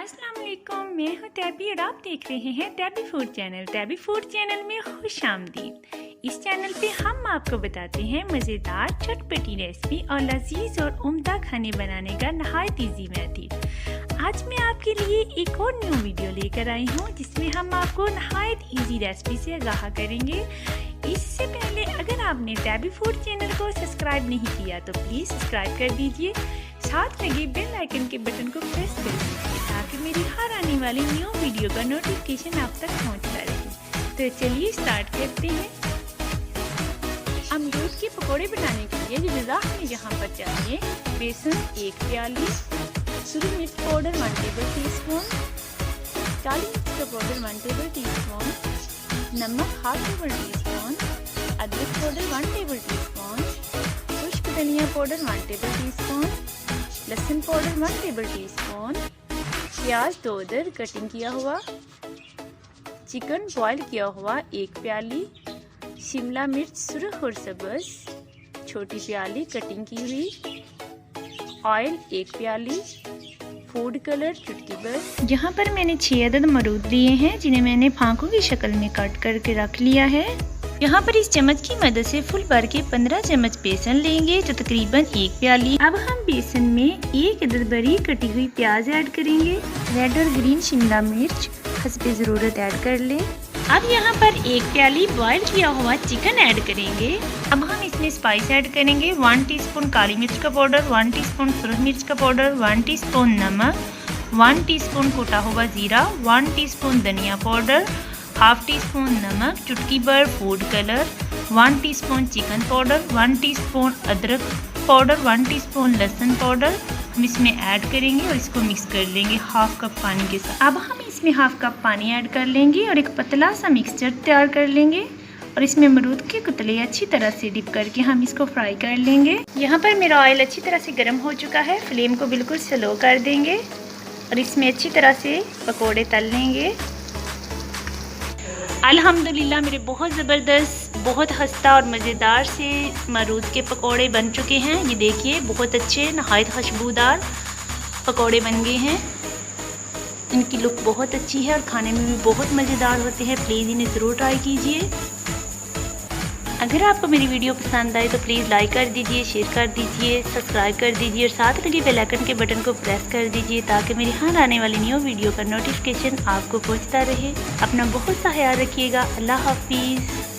अस्सलाम वालेकुम, मैं हूँ टैबी और आप देख रहे हैं tabby food channel. Tabby food channel में खुश आमदीद। इस चैनल पे हम आपको बताते हैं मज़ेदार चटपटी रेसिपी और लजीज और उम्दा खाने बनाने का नहायत ईजी मेथड। आज मैं आपके लिए एक और न्यू वीडियो लेकर आई हूँ जिसमें हम आपको नहायत ईजी रेसिपी से आगाह करेंगे। इससे पहले अगर आपने टैबी फूड चैनल को सब्सक्राइब नहीं किया तो प्लीज़ सब्सक्राइब कर दीजिए, साथ लगे बेल आइकन के बटन को प्रेस कर दीजिए ताकि मेरी हर आने वाली न्यू वीडियो का नोटिफिकेशन आप तक पहुंचता रहे। तो चलिए स्टार्ट करते हैं। अमरूद के पकोड़े बनाने के लिए जो हमें यहाँ पर चाहिए: बेसन 1 प्याली, सूरी मिर्च पाउडर 1 टेबल टीस्पून, काली मिर्च का पाउडर 1 टेबल टीस्पून, नमक 1/2 टेबल टीस्पून, अदरक पाउडर 1 टेबल टीस्पून, खुश्क धनिया पाउडर 1 टेबल टीस्पून, लहसुन पाउडर 1 टेबल टीस्पून, प्याज 2 अदर कटिंग किया हुआ, चिकन बॉईल किया हुआ 1 प्याली, शिमला मिर्च सुर्ख और सब्ज़ छोटी प्याली कटिंग की हुई, ऑयल 1 प्याली, फूड कलर चुटकी भर। यहाँ पर मैंने 6 अदद अमरूद लिए हैं जिन्हें मैंने फांकों की शक्ल में कट करके रख लिया है। यहाँ पर इस चम्मच की मदद से फुल भर के 15 चम्मच बेसन लेंगे जो तकरीबन 1 प्याली। अब हम बेसन में 1 अदद बड़ी कटी हुई प्याज ऐड करेंगे। रेड और ग्रीन शिमला मिर्च हस्बे ज़रूरत ऐड कर लें। अब यहाँ पर 1 प्याली बॉईल किया हुआ चिकन ऐड करेंगे। अब हम इसमें स्पाइस ऐड करेंगे: 1 टीस्पून काली मिर्च का पाउडर, 1 टीस्पून सुरख मिर्च का पाउडर, 1 टीस्पून नमक, 1 टीस्पून कुटा हुआ जीरा, 1 टीस्पून धनिया पाउडर, 1/2 टीस्पून नमक, चुटकी भर food colour, 1 teaspoon chicken powder, 1 teaspoon अदरक पाउडर, 1 टीस्पून लहसुन पाउडर हम इसमें ऐड करेंगे और इसको मिक्स कर लेंगे 1/2 कप पानी के साथ। अब हम इसमें 1/2 कप पानी ऐड कर लेंगे और एक पतला सा मिक्सचर तैयार कर लेंगे और इसमें अमरूद के कुतले अच्छी तरह से डिप करके हम इसको फ्राई कर लेंगे। यहाँ पर मेरा ऑयल अच्छी तरह से गर्म हो चुका है। फ्लेम को बिल्कुल स्लो कर देंगे और इसमें अच्छी तरह से पकोड़े तल लेंगे। अल्हम्दुलिल्लाह मेरे बहुत ज़बरदस्त, बहुत खस्ता और मज़ेदार से अमरूद के पकोड़े बन चुके हैं। ये देखिए बहुत अच्छे नहायत खुशबूदार पकोड़े बन गए हैं। इनकी लुक बहुत अच्छी है और खाने में भी बहुत मज़ेदार होते हैं। प्लीज़ इन्हें ज़रूर ट्राई कीजिए। अगर आपको मेरी वीडियो पसंद आए तो प्लीज़ लाइक कर दीजिए, शेयर कर दीजिए, सब्सक्राइब कर दीजिए और साथ लगे बेल आइकन के बटन को प्रेस कर दीजिए ताकि मेरी हर आने वाली न्यू वीडियो का नोटिफिकेशन आपको पहुंचता रहे। अपना बहुत सा ख्याल रखिएगा। अल्लाह हाफिज़।